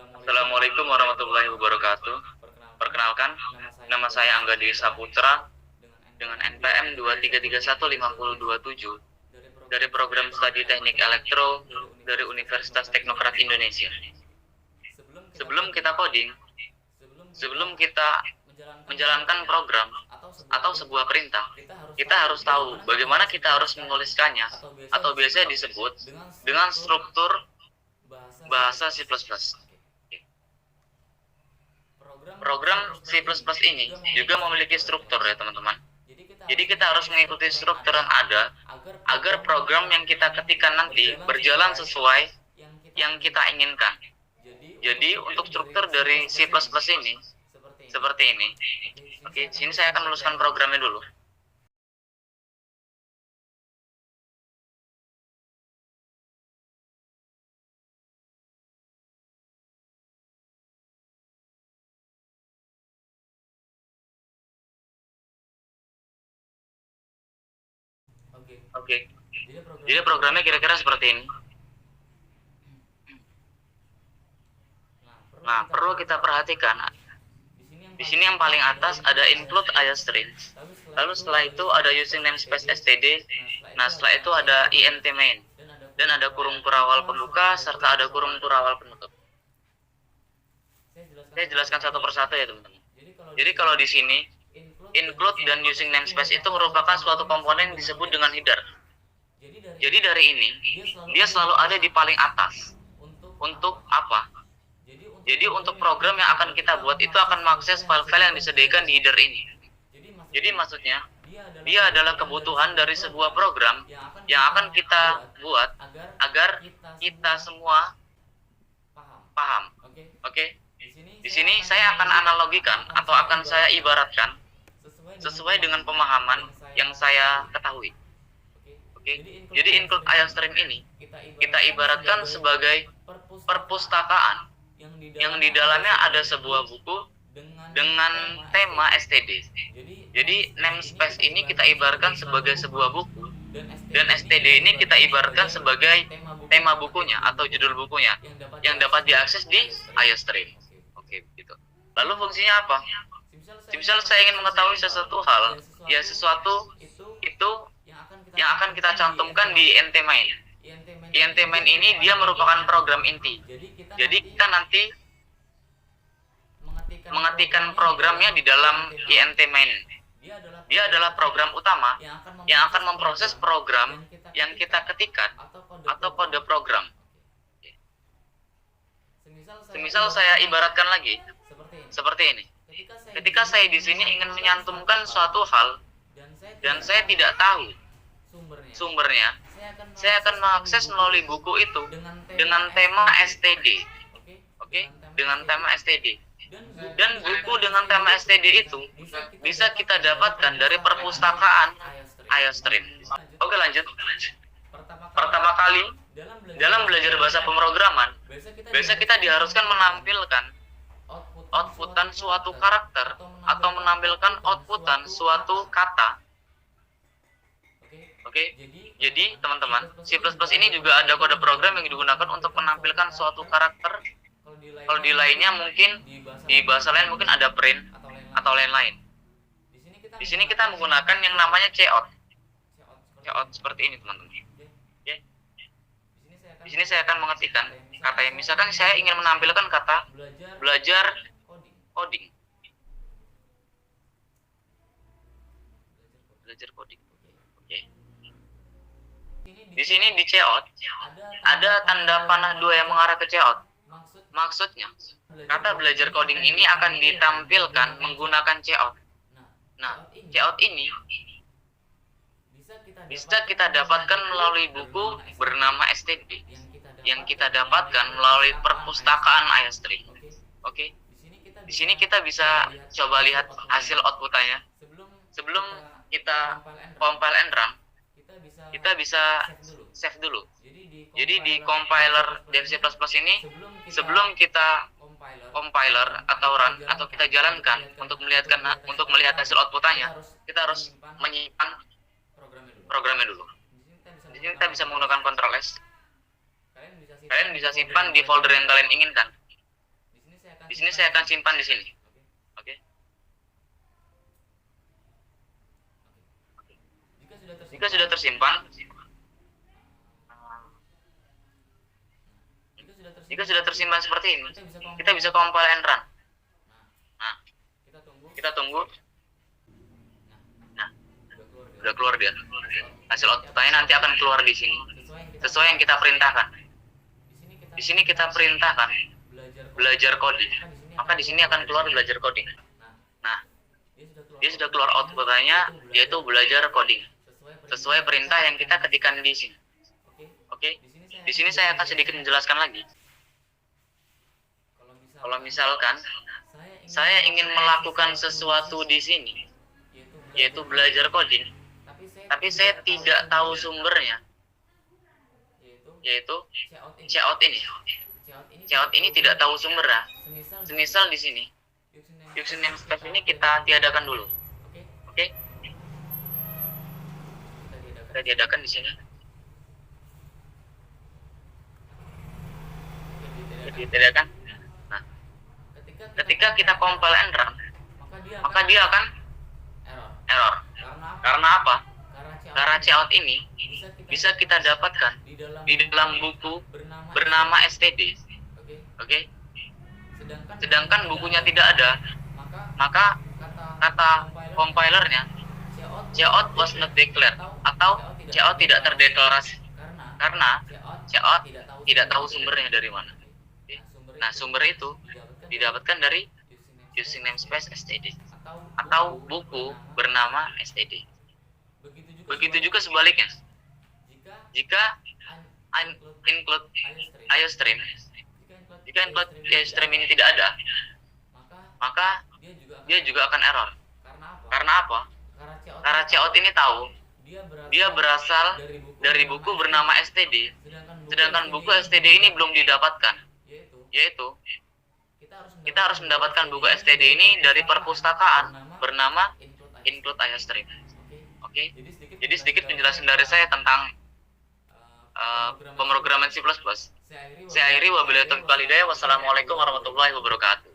Assalamualaikum warahmatullahi wabarakatuh. Perkenalkan, nama saya Angga Dwi Saputra dengan NPM 2331527 dari program studi Teknik Elektro dari Universitas Teknokrat Indonesia. Sebelum kita coding, sebelum kita menjalankan program atau sebuah perintah, kita harus tahu bagaimana kita harus menuliskannya atau biasanya disebut dengan struktur bahasa C++. Program C++ ini juga memiliki struktur ya teman-teman. Jadi kita harus mengikuti struktur yang ada agar program yang kita ketikkan nanti berjalan sesuai yang kita inginkan. Jadi untuk struktur dari C++ ini seperti ini. Oke, sini saya akan menuliskan programnya dulu. Oke. Jadi programnya kira-kira seperti ini. Nah, perlu kita perhatikan. Di sini yang paling atas ada include IOStream. Lalu setelah itu ada using namespace std. Nah, setelah itu ada int main. Dan ada kurung kurawal pembuka serta ada kurung kurawal penutup. Saya jelaskan satu persatu ya teman-teman. Jadi kalau di sini include dan using namespace itu merupakan suatu komponen yang disebut dengan header. Jadi dari ini dia selalu ada di paling atas. Untuk apa? Jadi untuk program yang akan kita buat itu akan mengakses file-file yang disediakan di header ini. Jadi maksudnya dia adalah kebutuhan dari sebuah program yang akan kita buat agar kita semua paham. Oke? Di sini saya akan analogikan atau akan saya ibaratkan sesuai dengan pemahaman yang saya ketahui. Oke? Jadi include IOStream ini kita ibaratkan sebagai perpustakaan yang di dalamnya ada sebuah buku dengan tema std. Jadi namespace ini kita ibaratkan sebagai sebuah buku dan std ini kita ibaratkan sebagai tema bukunya atau judul bukunya yang dapat diakses di IOStream. Oke, begitu. Lalu fungsinya apa? Misal saya ingin mengetahui sesuatu hal, ya sesuatu itu yang akan kita cantumkan di int main. Int main ini dia merupakan program inti. Jadi kita nanti mengetikkan programnya di dalam int main. Dia adalah program utama yang akan memproses program yang kita ketikkan atau kode program. Semisal saya ibaratkan lagi seperti ini. Ketika saya di sini ingin menyantumkan suatu hal dan saya tidak tahu sumbernya, saya akan mengakses melalui buku itu dengan tema std. Oke, dengan tema std. Dan buku dengan tema std itu bisa kita dapatkan dari perpustakaan IOStream. Oke, lanjut. Pertama kali dalam belajar bahasa pemrograman, biasa kita diharuskan menampilkan outputan suatu karakter atau menampilkan outputan suatu kata. Oke, jadi teman-teman, C++ ini juga ada kode program yang digunakan untuk menampilkan suatu karakter. Kalau di lainnya mungkin, di bahasa lain mungkin ada print atau lain-lain. Di sini kita menggunakan yang namanya cout. Cout seperti ini teman-teman. Oke. Di sini saya akan mengetikkan kata yang misalkan saya ingin menampilkan kata belajar coding. Belajar coding. Oke. Di sini di cout ada tanda panah 2 yang mengarah ke cout. Maksudnya, kata belajar coding ini akan ditampilkan menggunakan cout. Nah, cout ini bisa kita dapatkan melalui buku bernama std yang kita dapatkan melalui perpustakaan IOStream. Oke. Di sini kita bisa coba lihat hasil outputannya. Sebelum kita compile and run, kita bisa save dulu. Jadi di compiler Dev C++ ini sebelum kita compiler atau run atau kita jalankan untuk melihat hasil outputannya, kita harus menyimpan programnya dulu. Di sini kita bisa menggunakan Ctrl S. Kalian bisa simpan di folder yang kalian inginkan. sini saya akan simpan di sini. Oke. Jika sudah tersimpan, seperti ini, kita bisa compile and run. Nah, kita tunggu. Nah, udah keluar dia. Hasil outputnya nanti akan keluar di sini, sesuai yang kita perintahkan. Di sini kita perintahkan belajar coding, maka di sini akan keluar belajar coding. Nah, dia sudah keluar outputnya, yaitu belajar coding, sesuai perintah yang kita ketikkan di sini. Oke, di sini saya akan sedikit menjelaskan lagi. Kalau misalkan saya ingin melakukan sesuatu di sini, yaitu belajar coding, tapi saya tidak tahu sumbernya, yaitu cout ini. Cout ini tidak tahu sumbernya. Semisal di sini, using namespace ini kita tiadakan dulu. Oke? Kita tiadakan di sini. Tiadakan. Nah, ketika kita compile and run, maka dia akan error. Karena apa? Karena cout ini bisa kita dapatkan di dalam buku bernama std. Oke? Sedangkan bukunya tidak ada, maka kata compilernya cout was not declared, atau cout tidak terdeklarasi, karena cout tidak tahu sumbernya dari mana. Nah, sumber itu didapatkan dari using namespace std atau buku bernama std. Begitu juga sebaliknya. Jika include iostream, jika include iostream ini tidak ada, maka dia juga akan error. Karena apa? Karena cout ini tahu dia berasal dari buku bernama std, sedangkan buku std ini belum didapatkan, yaitu kita harus mendapatkan buku std ini dari perpustakaan bernama include iostream. Oke? Jadi sedikit penjelasan dari saya tentang pemrograman C++. Saya akhiri, wabillahi taufiq wal hidayah. Wassalamualaikum warahmatullahi wabarakatuh.